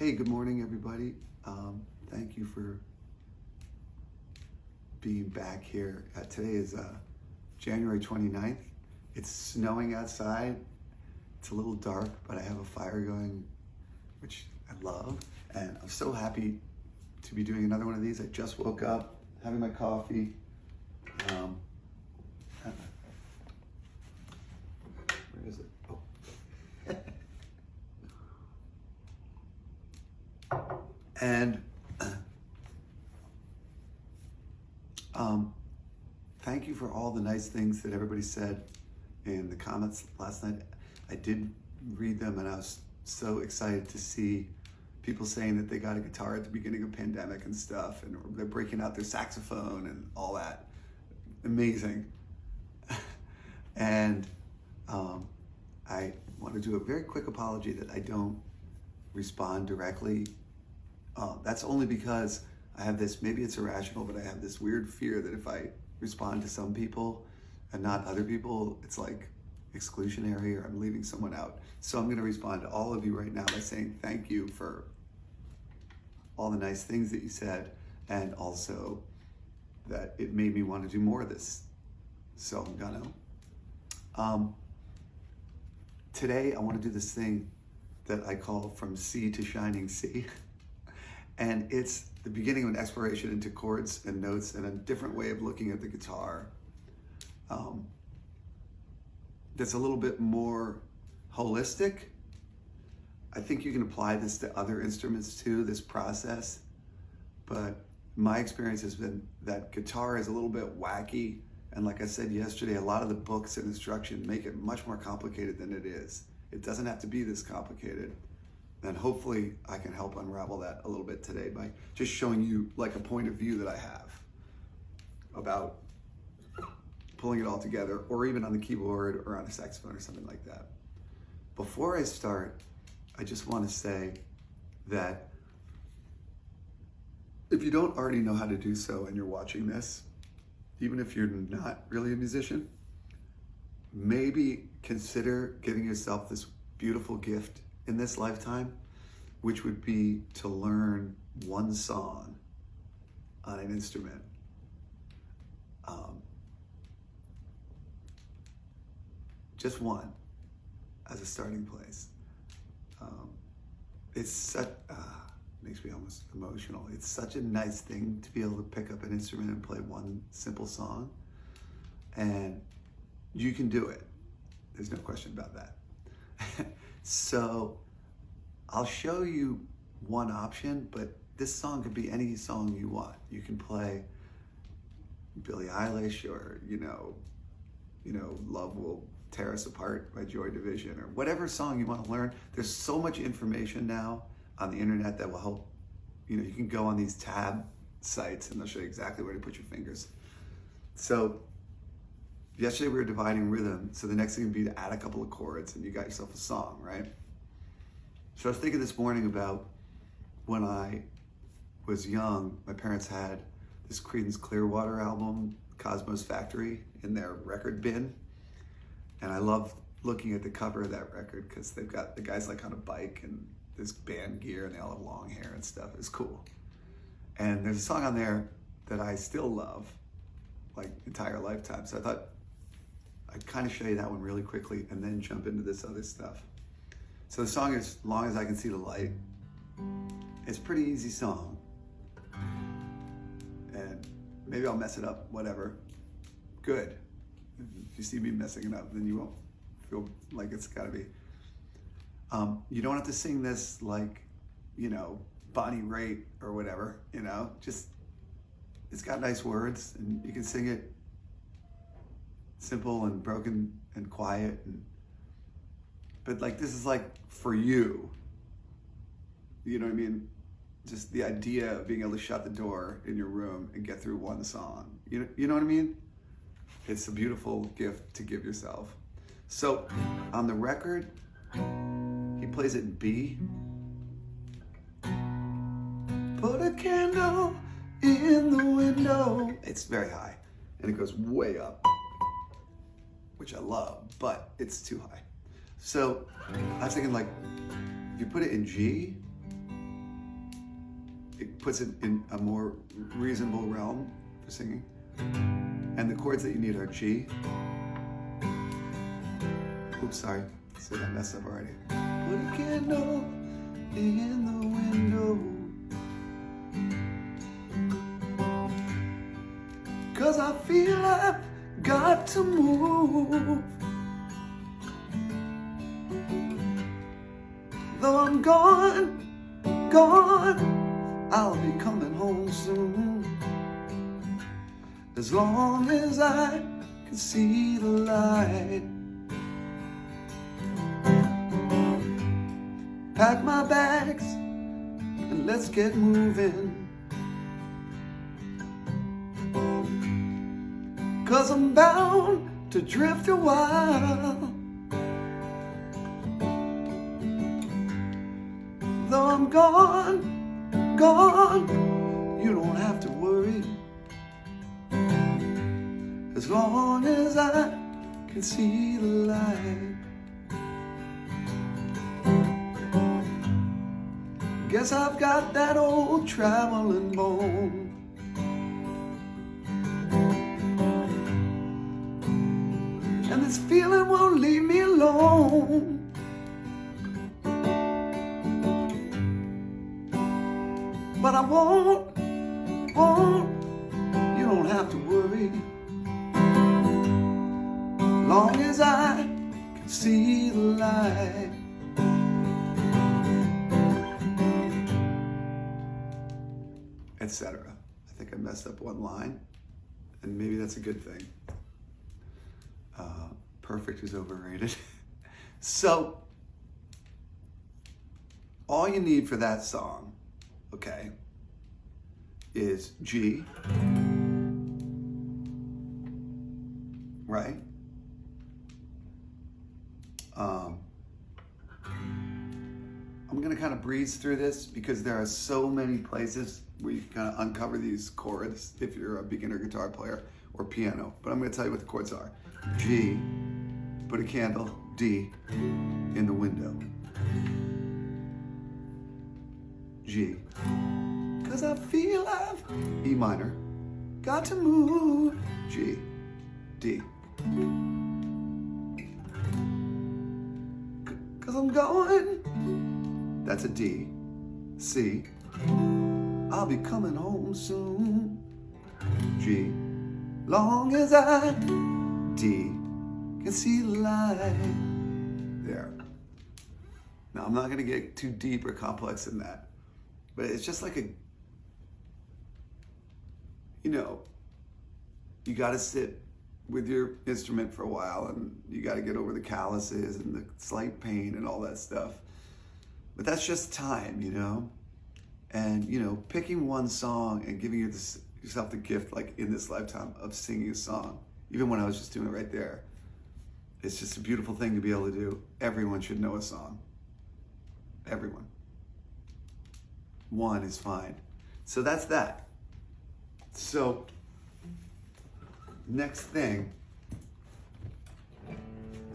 Hey, good morning, everybody. Thank you for being back here. Today is January 29th. It's snowing outside. It's a little dark, but I have a fire going, which I love. And I'm so happy to be doing another one of these. I just woke up, having my coffee. Where is it? Oh. And thank you for all the nice things that everybody said in the comments last night. I did read them, and I was so excited to see people saying that they got a guitar at the beginning of the pandemic and stuff, and they're breaking out their saxophone and all that. Amazing. And I want to do a very quick apology that I don't respond directly. That's only because I have this, maybe it's irrational, but I have this weird fear that if I respond to some people and not other people, it's like exclusionary or I'm leaving someone out. So I'm going to respond to all of you right now by saying thank you for all the nice things that you said, and also that it made me want to do more of this. So I'm gonna. Today I want to do this thing that I call From Sea to Shining Sea. And it's the beginning of an exploration into chords and notes and a different way of looking at the guitar. That's a little bit more holistic. I think you can apply this to other instruments too, this process. But my experience has been that guitar is a little bit wacky. And like I said yesterday, a lot of the books and instruction make it much more complicated than it is. It doesn't have to be this complicated. And hopefully I can help unravel that a little bit today by just showing you like a point of view that I have about pulling it all together, or even on the keyboard or on a saxophone or something like that. Before I start, I just want to say that if you don't already know how to do so and you're watching this, even if you're not really a musician, maybe consider giving yourself this beautiful gift in this lifetime, which would be to learn one song on an instrument. Just one as a starting place. It's such, makes me almost emotional. It's such a nice thing to be able to pick up an instrument and play one simple song. And you can do it. There's no question about that. So I'll show you one option, but this song could be any song you want. You can play Billie Eilish, or Love Will Tear Us Apart by Joy Division, or whatever song you want to learn. There's so much information now on the internet that will help. You can go on these tab sites and they'll show you exactly where to put your fingers. So yesterday we were dividing rhythm, so the next thing would be to add a couple of chords and you got yourself a song, right? So I was thinking this morning about when I was young, my parents had this Creedence Clearwater album, Cosmos Factory, in their record bin. And I love looking at the cover of that record because they've got the guys like on a bike and this band gear, and they all have long hair and stuff. It's cool. And there's a song on there that I still love, like entire lifetime. So I thought I'd kind of show you that one really quickly and then jump into this other stuff. So the song is Long As I Can See the Light. It's a pretty easy song. And maybe I'll mess it up, whatever. Good. If you see me messing it up, then you won't feel like it's gotta be. You don't have to sing this like, Bonnie Raitt or whatever, just, it's got nice words and you can sing it simple and broken and quiet. But like, this is like for you, you know what I mean? Just the idea of being able to shut the door in your room and get through one song, you know what I mean? It's a beautiful gift to give yourself. So on the record, he plays it in B. Put a candle in the window. It's very high and it goes way up, which I love, but it's too high. So I was thinking, like, if you put it in G, puts it in a more reasonable realm for singing. And the chords that you need are G. Oops, sorry. See, I messed up already. Put a candle in the window, 'cause I feel I've got to move. Though I'm gone, I'll be coming home soon. As long as I can see the light. Pack my bags and let's get moving, 'cause I'm bound to drift a while. Though I'm gone, you don't have to worry. As long as I can see the light. Guess I've got that old traveling bone. And this feeling won't leave me alone. But I won't, you don't have to worry. Long as I can see the light. Etc. I think I messed up one line, and maybe that's a good thing. Perfect is overrated. So, all you need for that song, okay, is G, right? I'm gonna kind of breeze through this because there are so many places where you can kind of uncover these chords if you're a beginner guitar player or piano. But I'm gonna tell you what the chords are. G, put a candle, D, in the window. G, 'cause I feel I've, E minor, got to move, G, D. 'Cause I'm going, that's a D, C, I'll be coming home soon, G, long as I, D, can see the light, there. Now I'm not gonna get too deep or complex in that, but it's just like you gotta sit with your instrument for a while and you gotta get over the calluses and the slight pain and all that stuff. But that's just time, And, picking one song and giving yourself the gift, like in this lifetime, of singing a song, even when I was just doing it right there, it's just a beautiful thing to be able to do. Everyone should know a song. Everyone. One is fine. So that's that. So, next thing,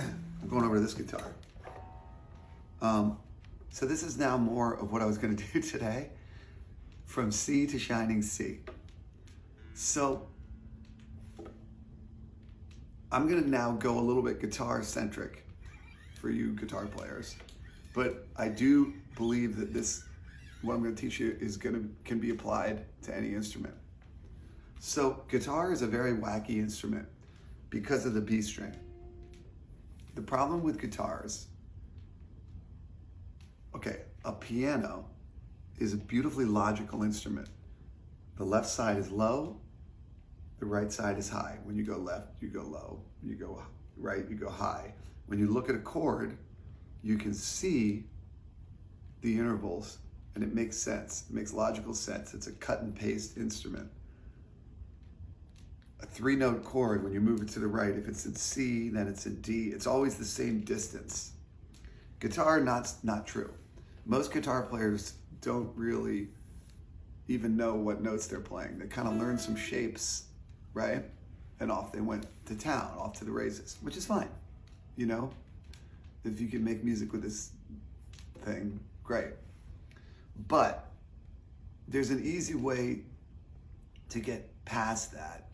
I'm going over to this guitar. So this is now more of what I was going to do today, from C to shining C. So I'm going to now go a little bit guitar centric for you guitar players, but I do believe that what I'm going to teach you can be applied to any instrument. So guitar is a very wacky instrument because of the B string. The problem with guitars, okay, a piano is a beautifully logical instrument. The left side is low, the right side is high. When you go left, you go low. When you go right, you go high. When you look at a chord, you can see the intervals and it makes sense. It makes logical sense. It's a cut and paste instrument. A 3-note chord, when you move it to the right, if it's in C, then it's in D. It's always the same distance. Guitar, not true. Most guitar players don't really even know what notes they're playing. They kind of learn some shapes, right? And off they went to town, off to the races, which is fine. If you can make music with this thing, great. But there's an easy way to get past that.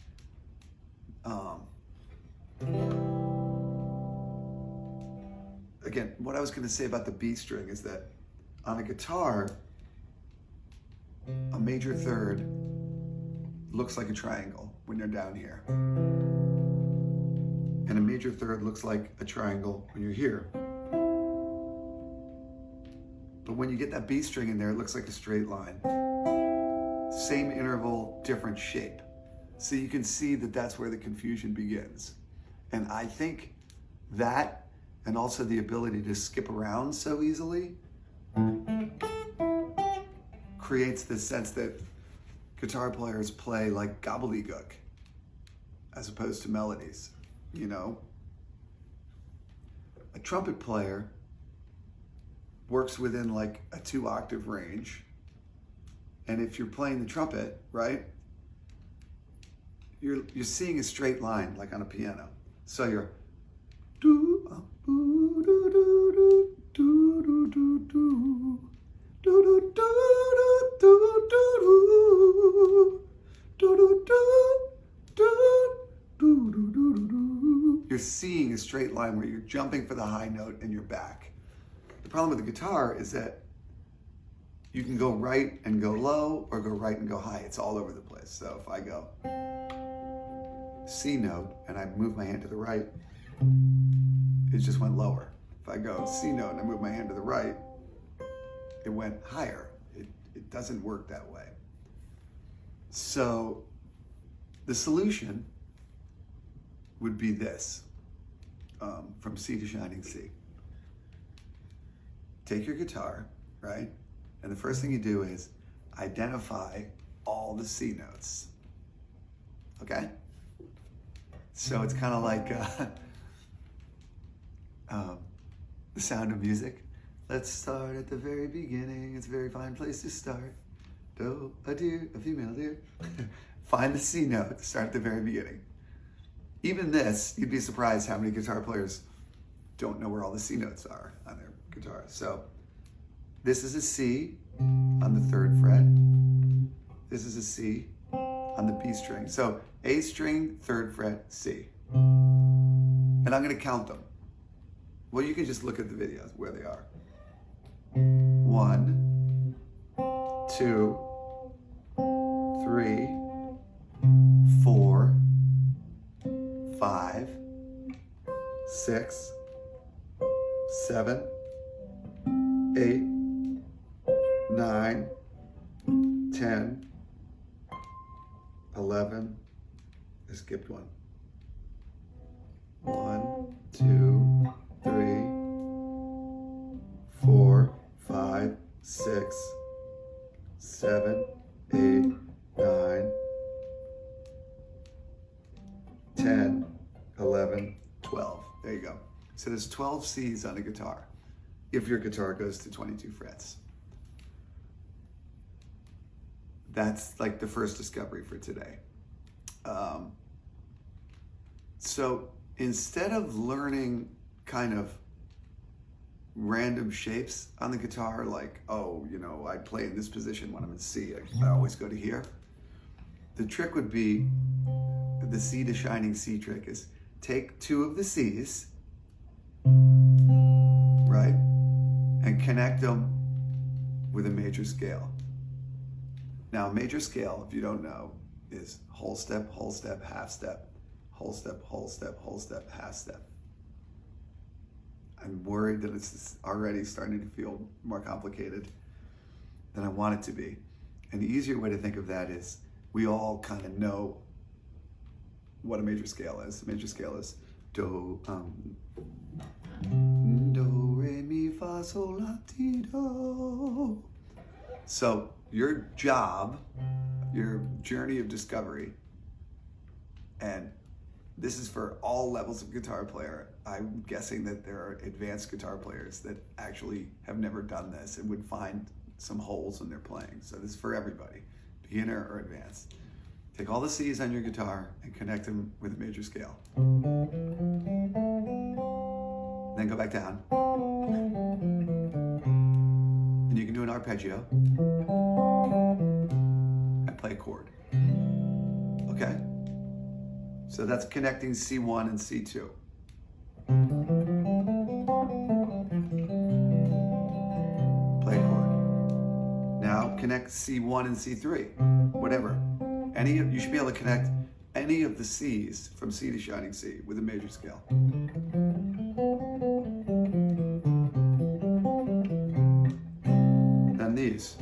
Again, what I was going to say about the B string is that on a guitar, a major third looks like a triangle when you're down here. And a major third looks like a triangle when you're here. But when you get that B string in there, it looks like a straight line. Same interval, different shape. So you can see that that's where the confusion begins. And I think that, and also the ability to skip around so easily, creates this sense that guitar players play like gobbledygook as opposed to melodies, you know? A trumpet player works within like a 2-octave range. And if you're playing the trumpet, right, you're seeing a straight line like on a piano. So you're do do do do do do do do do do do. You're seeing a straight line where you're jumping for the high note and you're back. The problem with the guitar is that you can go right and go low or go right and go high. It's all over the place. So if I go C note and I move my hand to the right, it just went lower. If I go C note and I move my hand to the right, it went higher. It doesn't work that way. So the solution would be this, from C to shining C. Take your guitar, right? And the first thing you do is identify all the C notes, okay? So it's kind of like The Sound of Music. Let's start at the very beginning. It's a very fine place to start. Do, a dear, a female dear. Find the C note, start at the very beginning. Even this, you'd be surprised how many guitar players don't know where all the C notes are on their guitar. So this is a C on the 3rd fret. This is a C on the B string. So A string, 3rd fret, C. And I'm gonna count them. Well, you can just look at the videos where they are. 1, 2, 3, 4, 5, 6, 7, 8, 9, 10, 11. I skipped one. 1, 2, 3, 4, 5, 6, 7, 8, 9, 10, 11, 12. There you go. So there's 12 C's on a guitar if your guitar goes to 22 frets. That's like the first discovery for today. So instead of learning kind of random shapes on the guitar, like, oh, you know, I play in this position when I'm in C, I always go to here. The trick would be, the C to shining C trick is take 2 of the C's, right, and connect them with a major scale. Now, a major scale, if you don't know, is whole step, half step, whole step, whole step, whole step, half step. I'm worried that it's already starting to feel more complicated than I want it to be. And the easier way to think of that is we all kind of know what a major scale is. A major scale is do, re, mi, fa, sol, la, ti, do. So your job, your journey of discovery, and this is for all levels of guitar player. I'm guessing that there are advanced guitar players that actually have never done this and would find some holes in their playing. So this is for everybody, beginner or advanced. Take all the C's on your guitar and connect them with a major scale. Then go back down. And you can do an arpeggio. play a chord. Okay? So that's connecting C1 and C2. Play a chord. Now connect C1 and C3, whatever. You should be able to connect any of the C's from C to shining C with a major scale. And these.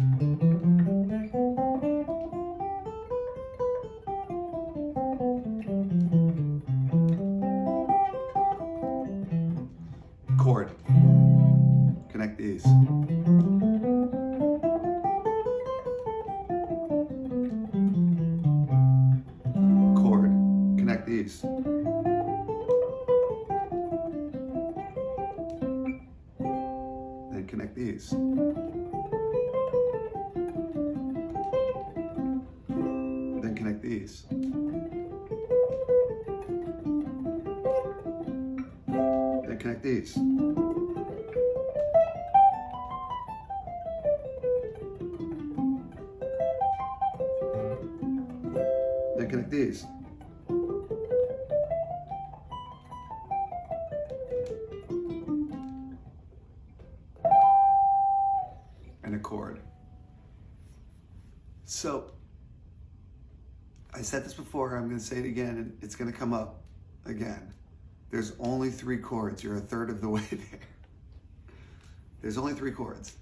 Chord. Connect these. Chord. Connect these. Then connect these. Then connect these. Then connect these. Then connect these. And a chord. So, I said this before, I'm going to say it again, and it's going to come up again. There's only 3 chords. You're a third of the way there. There's only 3 chords.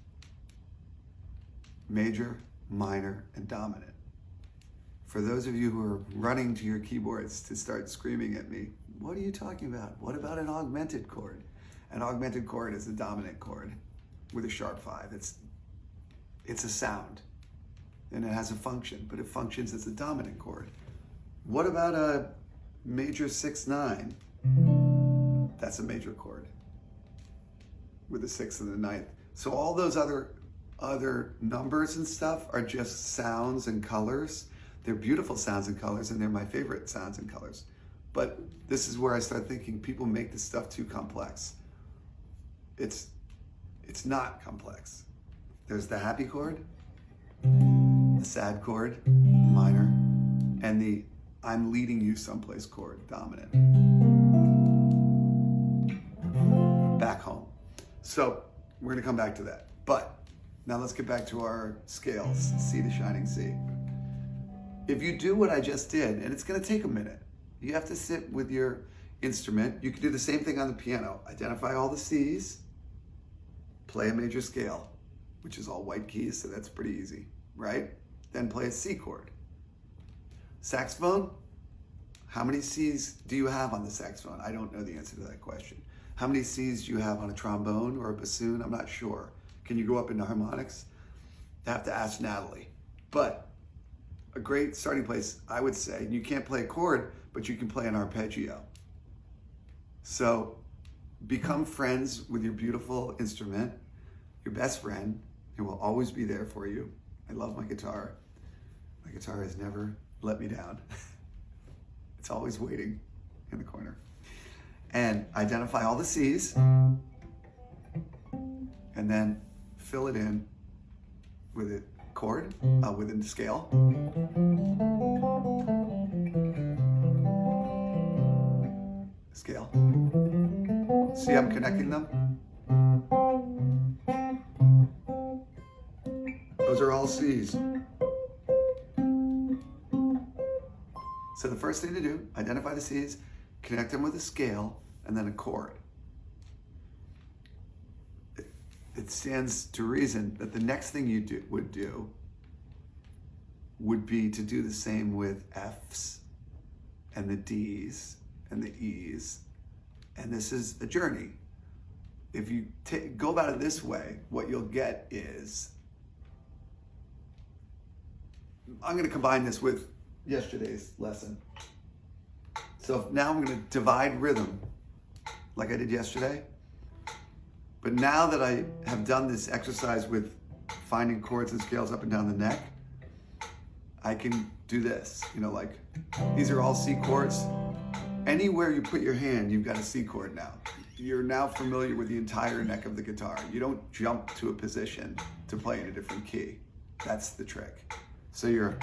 Major, minor, and dominant. For those of you who are running to your keyboards to start screaming at me, what are you talking about? What about an augmented chord? An augmented chord is a dominant chord with a sharp 5. It's a sound, and it has a function, but it functions as a dominant chord. What about a major 6-9? That's a major chord with the 6th and the 9th. So all those other numbers and stuff are just sounds and colors. They're beautiful sounds and colors, and they're my favorite sounds and colors. But this is where I start thinking people make this stuff too complex. It's not complex. There's the happy chord, the sad chord, minor, and the I'm leading you someplace chord, dominant. Back home. So we're gonna come back to that. But now let's get back to our scales, C to shining C. If you do what I just did, and it's gonna take a minute, you have to sit with your instrument. You can do the same thing on the piano. Identify all the C's, play a major scale, which is all white keys, so that's pretty easy, right? Then play a C chord. Saxophone, how many C's do you have on the saxophone? I don't know the answer to that question. How many C's do you have on a trombone or a bassoon? I'm not sure. Can you go up into harmonics? I have to ask Natalie. But a great starting place, I would say, you can't play a chord, but you can play an arpeggio. So become friends with your beautiful instrument, your best friend. It will always be there for you. I love my guitar. My guitar has never let me down. It's always waiting in the corner. And identify all the C's, and then fill it in with a chord, within the scale. Scale. See, I'm connecting them. Those are all C's. So the first thing to do, identify the C's, connect them with a scale, and then a chord. It stands to reason that the next thing you would be to do the same with F's and the D's and the E's. And this is a journey. If you go about it this way, what you'll get is, I'm going to combine this with yesterday's lesson. So now I'm going to divide rhythm like I did yesterday. But now that I have done this exercise with finding chords and scales up and down the neck, I can do this. Like these are all C chords. Anywhere you put your hand, you've got a C chord now. You're now familiar with the entire neck of the guitar. You don't jump to a position to play in a different key. That's the trick. So you're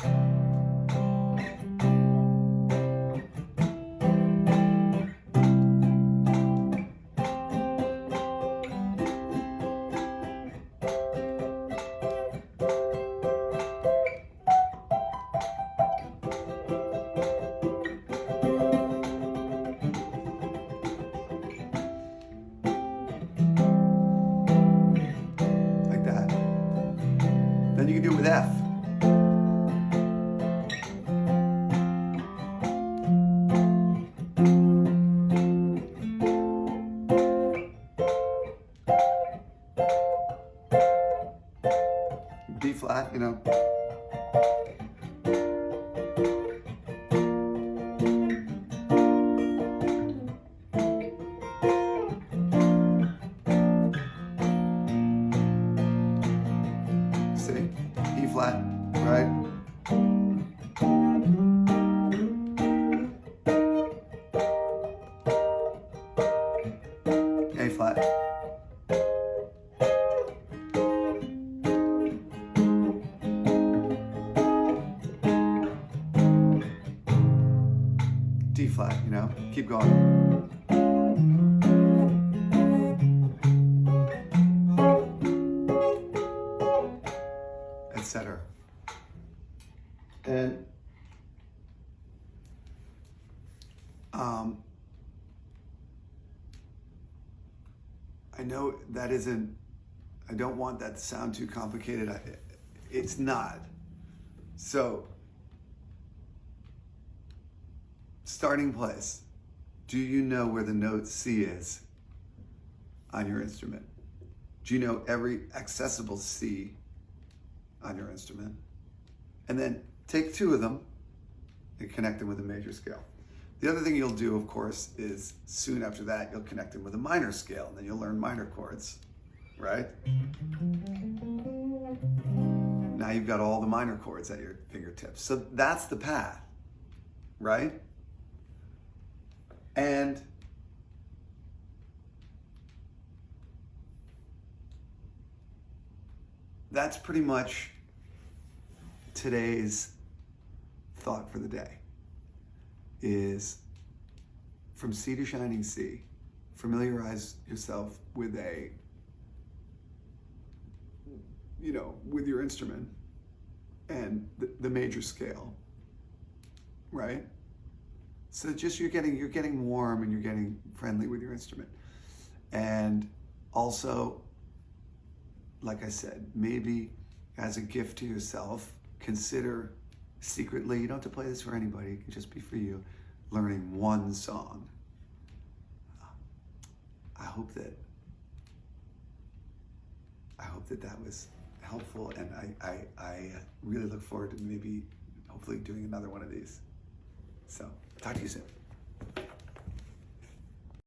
with F. B flat, you know. C, E flat, right? A flat. D flat, you know, keep going. Etc. And I know that isn't, I don't want that to sound too complicated. It's not. So, starting place. Do you know where the note C is on your instrument? Do you know every accessible C on your instrument? And then take two of them and connect them with a major scale. The other thing you'll do, of course, is soon after that, you'll connect them with a minor scale, and then you'll learn minor chords, right? Now you've got all the minor chords at your fingertips. So that's the path, right? And that's pretty much today's thought for the day. Is from C to shining C, familiarize yourself with with your instrument and the major scale, right? So just you're getting warm and you're getting friendly with your instrument. And also, like I said, maybe as a gift to yourself, consider secretly, you don't have to play this for anybody, it can just be for you, learning one song. I hope that that was helpful, and I really look forward to maybe hopefully doing another one of these. So talk to you soon.